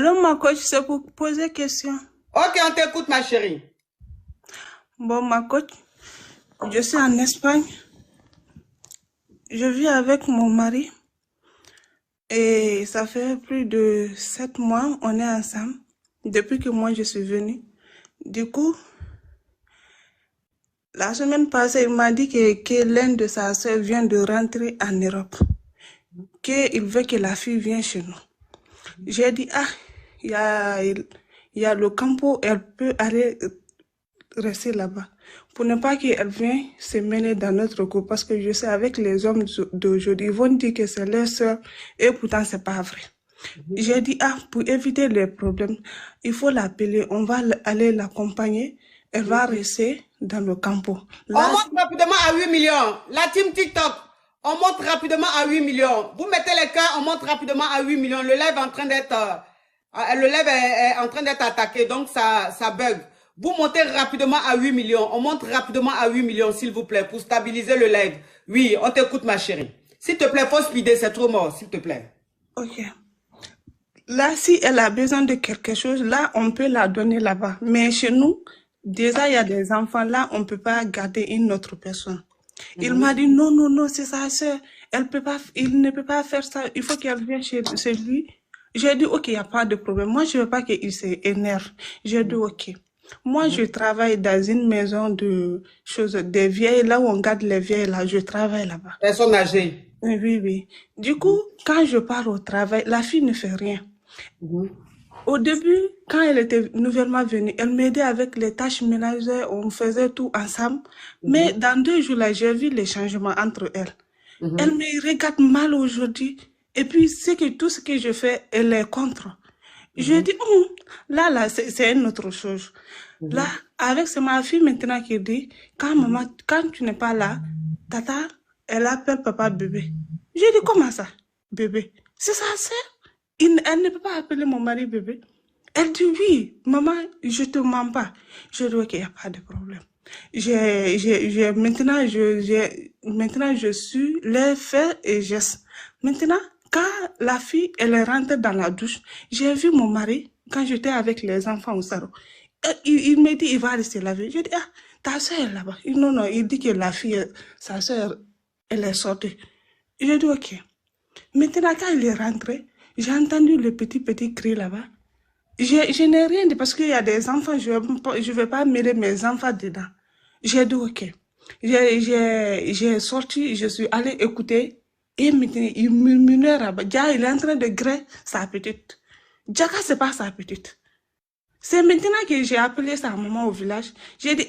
Alors, ma coach, c'est pour poser question. Ok, on t'écoute, ma chérie. Bon, ma coach, je suis en Espagne. Je vis avec mon mari. Et ça fait plus de 7 mois, on est ensemble. Depuis que moi, je suis venue. Du coup, la semaine passée, il m'a dit que l'un de sa soeur vient de rentrer en Europe. Qu'il veut que la fille vienne chez nous. J'ai dit, il y a le campo, elle peut aller rester là-bas. Pour ne pas qu'elle vienne se mêler dans notre groupe. Parce que je sais, avec les hommes d'aujourd'hui, ils vont dire que c'est leur soeur. Et pourtant, c'est pas vrai. J'ai dit, pour éviter les problèmes, il faut l'appeler. On va aller l'accompagner. Elle va rester dans le campo. Là, on monte rapidement à 8 millions. La team TikTok, on monte rapidement à 8 millions. Vous mettez les cœurs, on monte rapidement à 8 millions. Le live est en train d'être attaqué, donc ça bug. Vous montez rapidement à 8 millions. On monte rapidement à 8 millions, s'il vous plaît, pour stabiliser le live. Oui, on t'écoute, ma chérie. S'il te plaît, faut speeder, c'est trop mort, s'il te plaît. Ok. Là, si elle a besoin de quelque chose, là, on peut la donner là-bas. Mais chez nous, déjà, il y a des enfants. Là, on ne peut pas garder une autre personne. Il m'a dit, non, non, non, c'est sa soeur. Il ne peut pas faire ça. Il faut qu'elle vienne chez lui. J'ai dit, ok, il n'y a pas de problème. Moi, je ne veux pas qu'il s'énerve. J'ai dit, ok. Moi, je travaille dans une maison de choses, des vieilles, là où on garde les vieilles, là, je travaille là-bas. Personne âgée. Oui, oui. Du coup, quand je pars au travail, la fille ne fait rien. Au début, quand elle était nouvellement venue, elle m'aidait avec les tâches ménagères, on faisait tout ensemble. Mais dans 2 jours, là, j'ai vu les changements entre elles. Elle me regarde mal aujourd'hui. Et puis, c'est que tout ce que je fais, elle est contre. Je dis, là, c'est une autre chose. Là, c'est ma fille maintenant qui dit, quand tu n'es pas là, tata, elle appelle papa bébé. Je dis, comment ça, bébé? C'est sa sœur. Elle ne peut pas appeler mon mari bébé. Elle dit, oui, maman, je te mens pas. Je dis, ok, il n'y a pas de problème. Maintenant, je suis les faits et gestes. Maintenant, quand la fille, elle est rentrée dans la douche, j'ai vu mon mari, quand j'étais avec les enfants au salon, il me dit, il va aller se laver. Je dis, ta soeur est là-bas. Non, non, il dit que la fille, sa soeur, elle est sortie. Je dis, ok. Maintenant, quand il est rentré, j'ai entendu le petit cri là-bas. Je n'ai rien dit parce qu'il y a des enfants, je ne vais pas mêler mes enfants dedans. J'ai dit, ok. J'ai sorti, je suis allée écouter. Et maintenant, il murmurait là-bas. Il est en train de griller sa petite. Djaka, c'est pas sa petite. C'est maintenant que j'ai appelé sa maman au village. J'ai dit,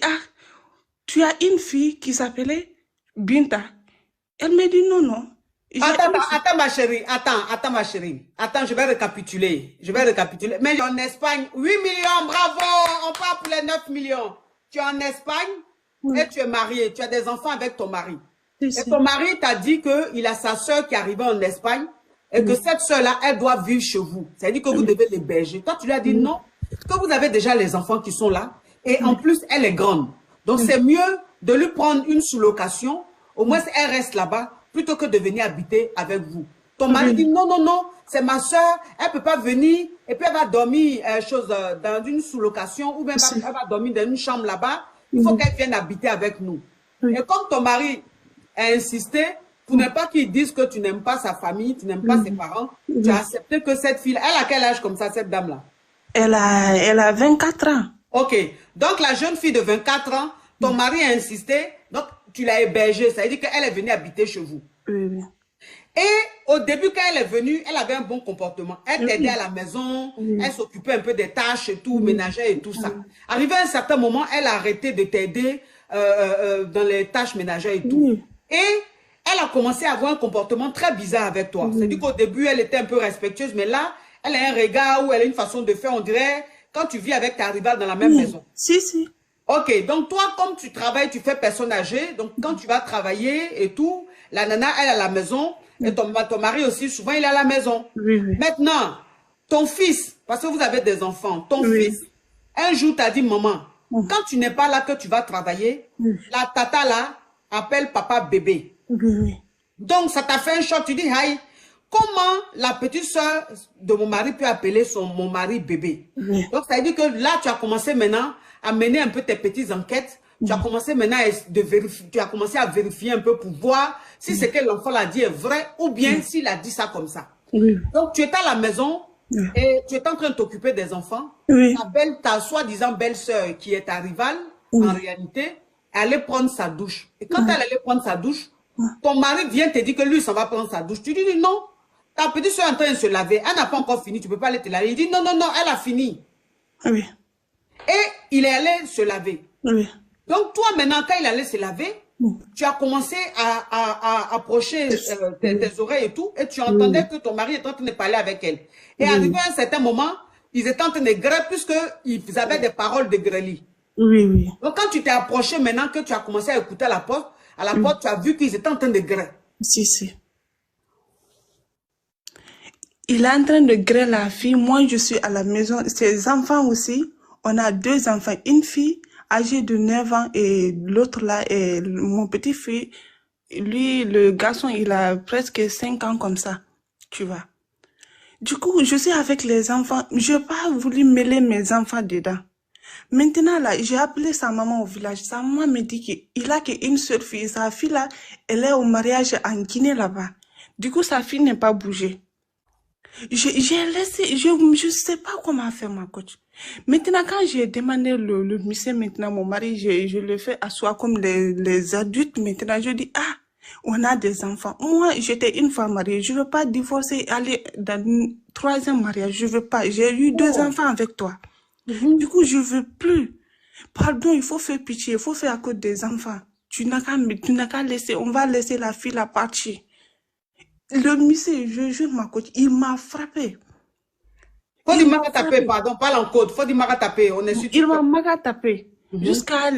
tu as une fille qui s'appelait Binta. Elle me dit, non, non. Attends, ma chérie. Attends, ma chérie. Attends, je vais récapituler. Mais en Espagne, 8 millions, bravo. On part pour les 9 millions. Tu es en Espagne et tu es mariée. Tu as des enfants avec ton mari. Et ton mari t'a dit qu'il a sa soeur qui est arrivée en Espagne et que cette soeur-là, elle doit vivre chez vous. C'est-à-dire que vous devez l'héberger. Toi, tu lui as dit non, que vous avez déjà les enfants qui sont là. Et en plus, elle est grande. Donc, c'est mieux de lui prendre une sous-location. Au moins, elle reste là-bas plutôt que de venir habiter avec vous. Ton mari dit non, non, non, c'est ma soeur, elle ne peut pas venir et puis elle va dormir dans une sous-location ou même elle va dormir dans une chambre là-bas. Il faut qu'elle vienne habiter avec nous. Et comme ton mari a insisté, pour ne pas qu'il dise que tu n'aimes pas sa famille, tu n'aimes pas ses parents, tu as accepté que cette fille, elle a quel âge comme ça, cette dame-là? Elle a 24 ans. Ok, donc la jeune fille de 24 ans, ton mari a insisté, donc tu l'as hébergée, ça veut dire qu'elle est venue habiter chez vous. Oui. Et au début, quand elle est venue, elle avait un bon comportement. Elle t'aidait à la maison, elle s'occupait un peu des tâches et tout, ménagères et tout ça. Arrivé à un certain moment, elle a arrêté de t'aider dans les tâches ménagères et tout. Et elle a commencé à avoir un comportement très bizarre avec toi. C'est-à-dire qu'au début, elle était un peu respectueuse, mais là, elle a un regard où elle a une façon de faire, on dirait, quand tu vis avec ta rivale dans la même maison. Si. Ok, donc toi, comme tu travailles, tu fais personne âgée, donc quand tu vas travailler et tout, la nana, elle est à la maison, et ton mari aussi, souvent, il est à la maison. Maintenant, ton fils, parce que vous avez des enfants, ton fils, un jour, t'as dit, maman, quand tu n'es pas là, que tu vas travailler, la tata là, appelle papa bébé. Donc, ça t'a fait un choc, tu dis, aïe, comment la petite soeur de mon mari peut appeler mon mari bébé? Oui. Donc, ça veut dire que là, tu as commencé maintenant à mener un peu tes petites enquêtes. Tu as commencé maintenant à vérifier un peu pour voir si ce que l'enfant l'a dit est vrai ou bien s'il a dit ça comme ça. Oui. Donc, tu es à la maison et tu es en train de t'occuper des enfants. Oui. Ta soi-disant belle-sœur qui est ta rivale, en réalité, elle allait prendre sa douche. Et quand elle allait prendre sa douche, ton mari vient te dire que lui, ça va prendre sa douche. Tu dis non. Ta petite soeur est en train de se laver. Elle n'a pas encore fini. Tu ne peux pas aller te laver. Il dit non, non, non, elle a fini. Oui. Et il est allé se laver. Oui. Donc, toi, maintenant, quand il allait se laver, tu as commencé à approcher tes oreilles et tout, et tu entendais que ton mari était en train de parler avec elle. Et arrivé à un certain moment, ils étaient en train de grêler, puisqu'ils avaient des paroles de grêlis. Oui, oui. Donc, quand tu t'es approché maintenant, que tu as commencé à écouter à la porte, tu as vu qu'ils étaient en train de grêler. Si, si. Il est en train de grêler la fille. Moi, je suis à la maison. Ses enfants aussi. On a 2 enfants. Une fille âgée de 9 ans et l'autre là est mon petit-fils. Lui, le garçon, il a presque 5 ans comme ça. Tu vois. Du coup, je suis avec les enfants. Je n'ai pas voulu mêler mes enfants dedans. Maintenant, là, j'ai appelé sa maman au village. Sa maman me dit qu'il a qu'une seule fille. Sa fille, là, elle est au mariage en Guinée, là-bas. Du coup, sa fille n'est pas bougée. J'ai laissé, je sais pas comment faire, ma coach. Maintenant, quand j'ai demandé le monsieur, maintenant, mon mari, je le fais asseoir comme les adultes. Maintenant, je dis, ah, on a des enfants. Moi, j'étais une fois mariée. Je veux pas divorcer, aller dans une 3e mariage. Je veux pas. J'ai eu 2 enfants avec toi. Du coup, je veux plus. Pardon, il faut faire pitié. Il faut faire à cause des enfants. Tu n'as qu'à laisser. On va laisser la fille la partir. Le monsieur, je jure, ma coach, il m'a frappé. Faut dire maga taper, pardon, parle en code. Faut dire maga taper, on est sûr. Il m'a maga tapé. Jusqu'à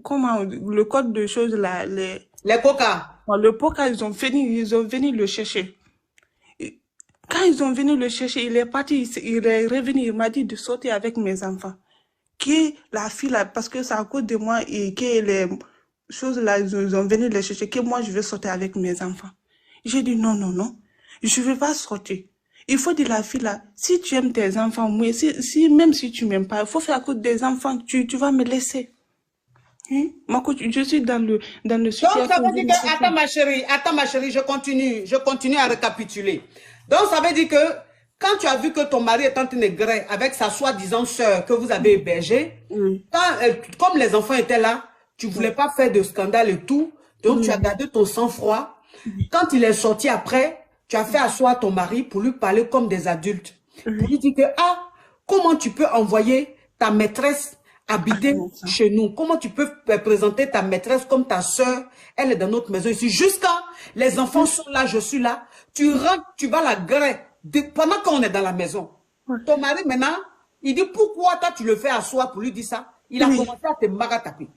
comment, le code de choses là, les coca. Le coca, ils ont venu le chercher. Quand ils ont venu le chercher, il est parti, il est revenu, il m'a dit de sauter avec mes enfants. Que la fille là, parce que c'est à cause de moi et que les choses là, ils ont venu le chercher, que moi je vais sauter avec mes enfants. J'ai dit non, non, non, je ne vais pas sortir. Il faut dire la fille là, si tu aimes tes enfants, moi, même si tu m'aimes pas, il faut faire à cause des enfants, tu vas me laisser. Hein? Ma coach, je suis dans le situation. Donc ça veut dire que, attends ma chérie, je continue à récapituler. Donc ça veut dire que, quand tu as vu que ton mari est en train de grêler avec sa soi-disant sœur que vous avez hébergée, comme les enfants étaient là, tu voulais pas faire de scandale et tout, donc tu as gardé ton sang-froid. Quand il est sorti après, tu as fait asseoir ton mari pour lui parler comme des adultes. Pour lui dire que, ah, comment tu peux envoyer ta maîtresse habiter chez nous? Comment tu peux présenter ta maîtresse comme ta soeur? Elle est dans notre maison ici. Jusqu'à les enfants sont là, je suis là. Tu rentres, tu vas la grêler pendant qu'on est dans la maison. Ton mari maintenant, il dit pourquoi toi tu le fais asseoir pour lui dire ça? Il a commencé à te maga taper.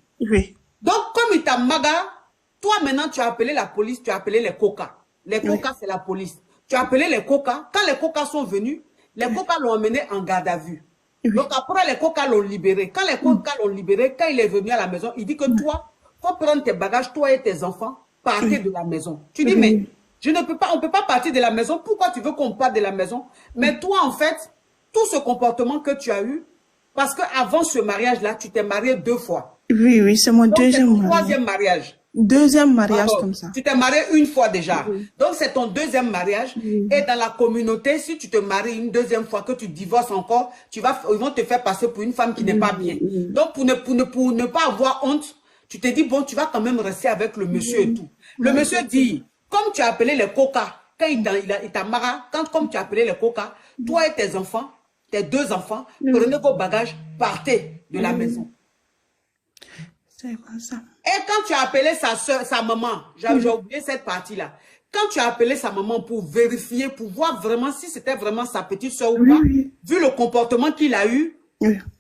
Donc comme il t'a maga, toi maintenant tu as appelé la police, tu as appelé les coca. Les coca c'est la police. Tu as appelé les coca. Quand les coca sont venus, les coca l'ont emmené en garde à vue. Donc après les coca l'ont libéré. Quand les coca l'ont libéré, quand il est venu à la maison, il dit que toi, faut prendre tes bagages, toi et tes enfants, partez de la maison. Tu dis mais je ne peux pas, on peut pas partir de la maison. Pourquoi tu veux qu'on parte de la maison? Mais toi en fait, tout ce comportement que tu as eu, parce que avant ce mariage-là, tu t'es marié 2 fois. Oui, oui, c'est mon deuxième mariage. 3e mariage. 2e mariage comme ça. Tu t'es marié 1 fois déjà. Donc, c'est ton 2e mariage. Et dans la communauté, si tu te maries une 2e fois, que tu divorces encore, ils vont te faire passer pour une femme qui n'est pas bien. Donc, pour ne pas avoir honte, tu te dis, bon, tu vas quand même rester avec le monsieur et tout. Le monsieur dit, comme tu as appelé les coca, quand il t'a marié, comme tu as appelé les coca, toi et tes enfants, tes 2 enfants, prenez vos bagages, partez de la maison. C'est comme ça. Et quand tu as appelé sa maman, j'ai oublié cette partie-là. Quand tu as appelé sa maman pour vérifier, pour voir vraiment si c'était vraiment sa petite soeur ou pas, vu le comportement qu'il a eu,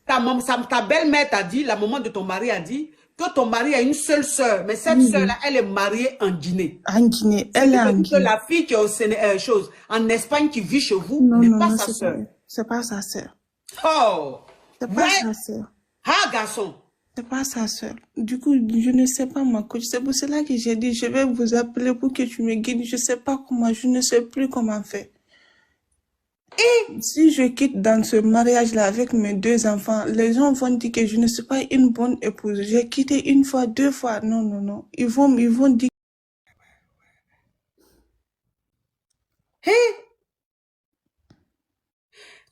ta belle-mère t'a dit, la maman de ton mari a dit, que ton mari a une seule soeur, mais cette soeur-là, elle est mariée en Guinée. En Guinée, elle est en Guinée. La fille qui est en Espagne qui vit chez vous n'est pas sa soeur. C'est pas sa soeur. Oh! C'est pas sa soeur. Ah, garçon! C'est pas sa sœur. Du coup, je ne sais pas, ma coach. C'est pour cela que j'ai dit, je vais vous appeler pour que tu me guides. Je sais pas comment, je ne sais plus comment faire. Et si je quitte dans ce mariage-là avec mes 2 enfants, les gens vont dire que je ne suis pas une bonne épouse. J'ai quitté 1 fois, 2 fois. Non, non, non. Ils vont dire. Hé,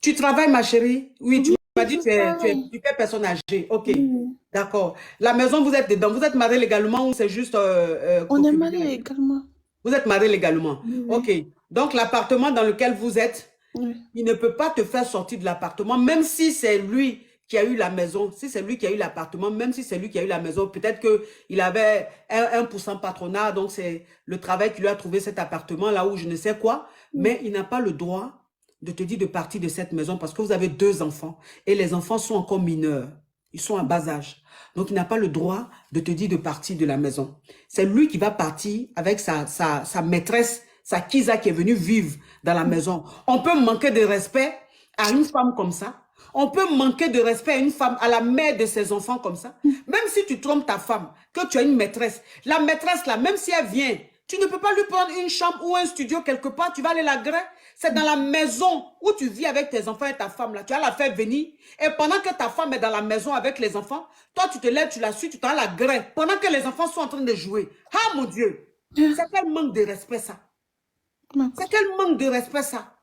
tu travailles, ma chérie? Oui, tu Oui, m'as dit je que travaille. tu es personne âgée. Ok, Oui. d'accord. La maison, vous êtes dedans. Vous êtes mariés légalement ou c'est juste On est mariés concubinage? également. Vous êtes mariés légalement. Oui, Ok. oui. Donc, l'appartement dans lequel vous êtes, Oui. il ne peut pas te faire sortir de l'appartement, même si c'est lui qui a eu la maison, si c'est lui qui a eu l'appartement, même si c'est lui qui a eu la maison, peut-être qu'il avait 1% patronat, donc c'est le travail qui lui a trouvé cet appartement-là ou je ne sais quoi, mais il n'a pas le droit de te dire de partir de cette maison parce que vous avez 2 enfants et les enfants sont encore mineurs, ils sont à bas âge. Donc il n'a pas le droit de te dire de partir de la maison. C'est lui qui va partir avec sa maîtresse, sa Kiza qui est venue vivre dans la maison. On peut manquer de respect à une femme comme ça. On peut manquer de respect à une femme, à la mère de ses enfants comme ça. Même si tu trompes ta femme, que tu as une maîtresse, la maîtresse là, même si elle vient, tu ne peux pas lui prendre une chambre ou un studio quelque part, tu vas aller la greffer. C'est dans la maison où tu vis avec tes enfants et ta femme là, tu vas la faire venir. Et pendant que ta femme est dans la maison avec les enfants, toi tu te lèves, tu la suis, tu t'en la greffe. Pendant que les enfants sont en train de jouer. Ah mon Dieu, c'est quel manque de respect ça. C'est quel manque de respect ça.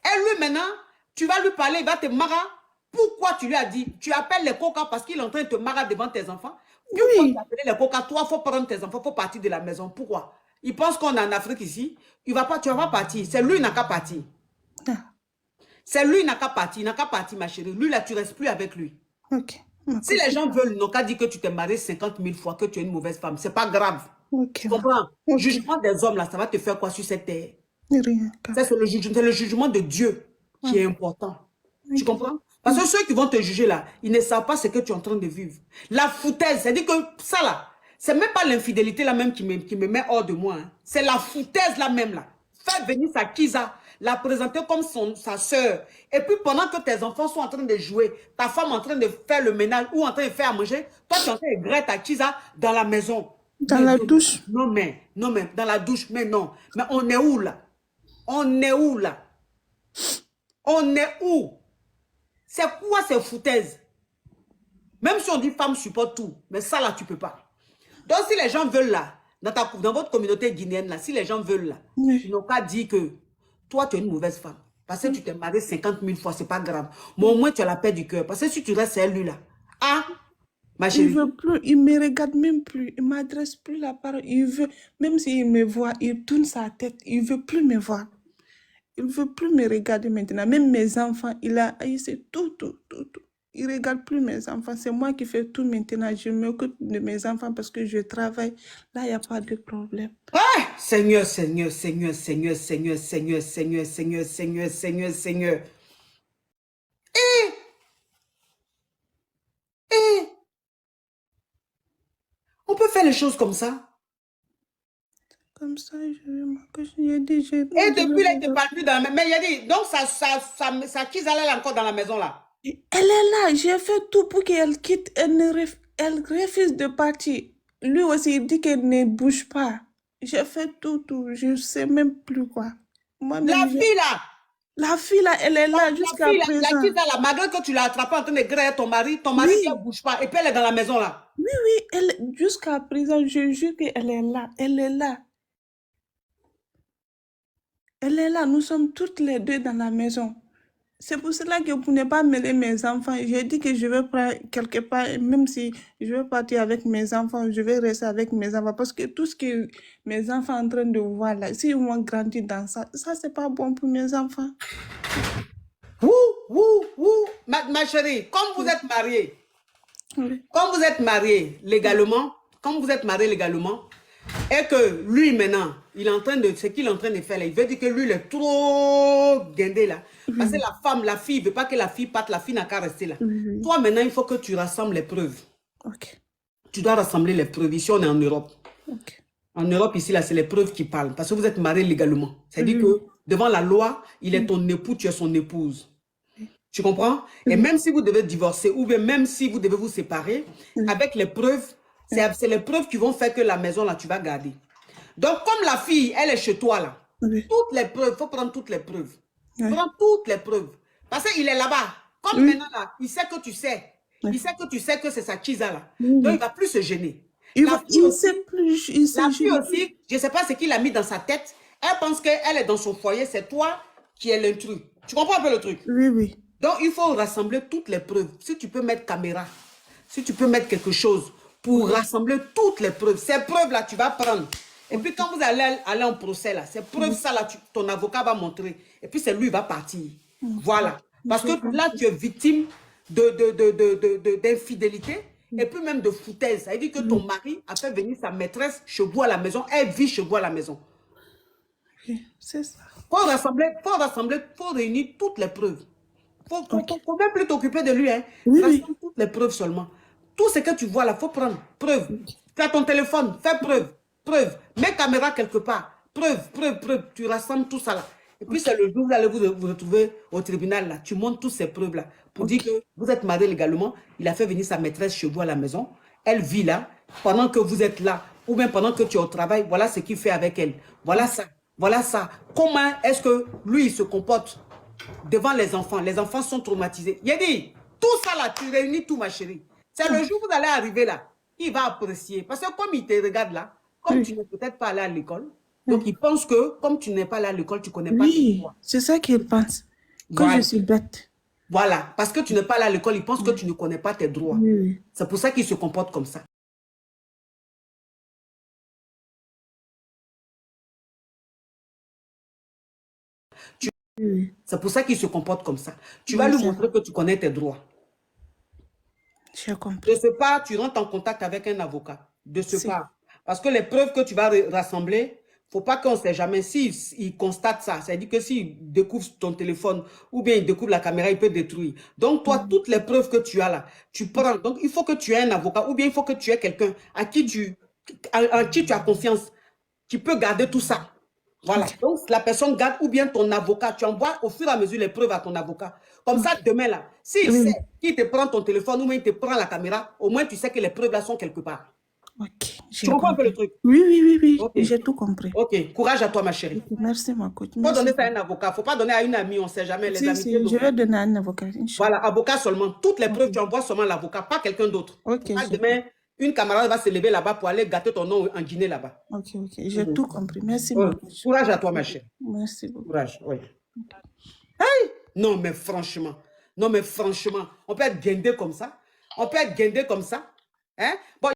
Et lui maintenant, tu vas lui parler, il va te marrer. Pourquoi tu lui as dit, tu appelles les coca parce qu'il est en train de te marrer devant tes enfants. Pourquoi tu Oui. as appelé les coca, toi, il faut prendre tes enfants, il faut partir de la maison. Pourquoi? Il pense qu'on est en Afrique ici. Tu vas pas partir. C'est lui qui n'a qu'à partir. Ah, C'est lui qui n'a qu'à partir. Il n'a qu'à partir, ma chérie. Lui, là, tu ne restes plus avec lui. ok. Ma Si les coach. gens veulent, n'ont qu'à dire que tu t'es marié 50 000 fois, que tu es une mauvaise femme. C'est pas grave. Ok. Tu comprends? Ok. Jugement des hommes, là, ça va te faire quoi sur cette terre? Rien. Ça, c'est le jugement de Dieu qui est important. Tu Ok. comprends? Parce que ceux qui vont te juger là, ils ne savent pas ce que tu es en train de vivre. La foutaise, c'est-à-dire que ça là, c'est même pas l'infidélité là même qui me met hors de moi. Hein. C'est la foutaise là même là. Faire venir sa Kiza, la présenter comme sa soeur. Et puis pendant que tes enfants sont en train de jouer, ta femme en train de faire le ménage ou en train de faire à manger, toi tu es en train de gratter ta Kiza dans la maison. Dans la douche. Non mais, dans la douche, mais non. Mais on est où là? On est où là? On est où? C'est quoi ces foutaises? Même si on dit femme supporte tout, mais ça là, tu peux pas. Donc si les gens veulent là, dans votre communauté guinéenne là, si les gens veulent là, Oui. ils n'ont qu'à dire que toi, tu es une mauvaise femme. Parce que tu t'es marié 50 000 fois, c'est pas grave. Mais au moins, tu as la paix du cœur. Parce que si tu restes à lui là, ah, ma Il chérie. veut plus, il me regarde même plus, il m'adresse plus la parole, il veut, même s'il me voit, il tourne sa tête, il veut plus me voir. Il veut plus me regarder maintenant. Même mes enfants, il sait tout, tout, tout, tout. Il regarde plus mes enfants. C'est moi qui fais tout maintenant. Je m'occupe de mes enfants parce que je travaille. Là, il n'y a pas de problème. Ah, Seigneur, Seigneur, Seigneur, Seigneur, Seigneur, Seigneur, Seigneur, Seigneur, Seigneur, Seigneur, Seigneur. Eh, on peut faire les choses comme ça. Comme ça, j'ai dit, Et depuis là, il ne te parle plus dans la maison. Mais il a dit, donc sa Kiza elle est encore dans la maison là. Elle est là, j'ai fait tout pour qu'elle quitte. Elle refuse de partir. Lui aussi, il dit qu'elle ne bouge pas. J'ai fait tout, tout. Je ne sais même plus quoi. La fille là, La fille là, elle est là jusqu'à la présent. Kiza là, malgré que tu l'as attrapée en train de griller ton mari Oui. qui ne bouge pas. Et puis elle est dans la maison là. Oui, oui, jusqu'à présent, je jure qu'elle est là. Elle est là. Elle est là. Nous sommes toutes les 2 dans la maison. C'est pour cela que pour ne pas mêler mes enfants, j'ai dit que je vais prendre quelque part, même si je vais partir avec mes enfants, je vais rester avec mes enfants. Parce que tout ce que mes enfants sont en train de voir là, s'ils vont grandir dans ça, c'est pas bon pour mes enfants. Ma chérie, comme vous êtes mariés, Oui. comme vous êtes mariés légalement, et que lui maintenant, il est en train de, ce qu'il est en train de faire là, il veut dire que lui il est trop guindé là. Parce que la fille, il ne veut pas que la fille parte, la fille n'a qu'à rester là. Toi maintenant, il faut que tu rassembles les preuves. Ok. Tu dois rassembler les preuves. Ici, on est en Europe. Ok. En Europe, ici, là, c'est les preuves qui parlent. Parce que vous êtes mariés légalement. C'est-à-dire que devant la loi, il est ton époux, tu es son épouse. Tu comprends? Et même si vous devez divorcer, ou bien même si vous devez vous séparer, avec les preuves, c'est les preuves qui vont faire que la maison, là, tu vas garder. Donc, comme la fille, elle est chez toi, là, toutes les preuves, il faut prendre toutes les preuves. Prends toutes les preuves. Parce qu'il est là-bas. Comme maintenant, là, il sait que tu sais. Il sait que tu sais que c'est sa chisa, là. Donc, il ne va plus se gêner. La fille aussi, je ne sais pas ce qu'il a mis dans sa tête. Elle pense qu'elle est dans son foyer, c'est toi qui es l'intrus. Tu comprends un peu le truc? Oui, oui. Donc, il faut rassembler toutes les preuves. Si tu peux mettre caméra, si tu peux mettre quelque chose pour rassembler toutes les preuves, ces preuves-là, tu vas prendre. Et puis, quand vous allez aller en procès, là, ces preuves-ça, là, ton avocat va montrer. Et puis, c'est lui qui va partir. Voilà. Parce que là, tu es victime d'infidélité et puis même de foutaise. Ça veut dire que ton mari a fait venir sa maîtresse chez vous à la maison. Elle vit chez vous à la maison. C'est ça. Faut rassembler, faut réunir toutes les preuves. Faut même plus t'occuper de lui. Hein. Rassemble toutes les preuves seulement. Tout ce que tu vois là, faut prendre. Preuve. Fais ton téléphone, fais preuve. Preuve. Mets caméra quelque part. Preuve, preuve, preuve. Tu rassembles tout ça là. Et puis c'est le jour où vous allez vous retrouver au tribunal là. Tu montres toutes ces preuves là pour dire que vous êtes marié légalement. Il a fait venir sa maîtresse chez vous à la maison. Elle vit là pendant que vous êtes là ou bien pendant que tu es au travail. Voilà ce qu'il fait avec elle. Voilà ça. Voilà ça. Comment est-ce que lui, il se comporte devant les enfants? Les enfants sont traumatisés. Il a dit, tout ça là, tu réunis tout, ma chérie. C'est le jour où vous allez arriver là. Il va apprécier. Parce que comme il te regarde là, comme tu n'es peut-être pas allé à l'école, donc il pense que comme tu n'es pas allé à l'école, tu ne connais pas tes droits. C'est ça qu'il pense. Que je suis bête. Voilà. Parce que tu n'es pas allé à l'école, il pense que tu ne connais pas tes droits. C'est pour ça qu'il se comporte comme ça. C'est pour ça qu'il se comporte comme ça. Tu vas lui montrer que tu connais tes droits. J'ai compris. De ce pas, tu rentres en contact avec un avocat. De ce pas. Parce que les preuves que tu vas rassembler, il ne faut pas qu'on ne sait jamais. S'il constate ça, c'est-à-dire que s'il découvre ton téléphone ou bien il découvre la caméra, il peut détruire. Donc, toi, toutes les preuves que tu as là, tu prends. Donc, il faut que tu aies un avocat ou bien il faut que tu aies quelqu'un en qui tu as confiance, qui peut garder tout ça. Voilà. Donc, la personne garde ou bien ton avocat. Tu envoies au fur et à mesure les preuves à ton avocat. Comme ça, demain, là, s'il sait qu'il te prend ton téléphone ou bien il te prend la caméra, au moins tu sais que les preuves là sont quelque part. Tu comprends un peu le truc? Oui, oui, oui, oui. Okay. J'ai tout compris. Ok. Courage à toi, ma chérie. Merci, ma coach. Il faut donner ça à un avocat. Il ne faut pas donner à une amie, on ne sait jamais. Les amitiés. Je vais donner à un avocat. Voilà, avocat seulement. Toutes les preuves, tu envoies seulement à l'avocat, pas quelqu'un d'autre. Ok. Demain, une camarade va se lever là-bas pour aller gâter ton nom en dîner là-bas. Ok, ok. J'ai tout compris. Merci, ma coach. Courage à toi, ma chérie. Merci beaucoup. Courage, oui. Hey! Non, mais franchement. Non, mais franchement, on peut être guindé comme ça. On peut être guindé comme ça. Hein? Bon,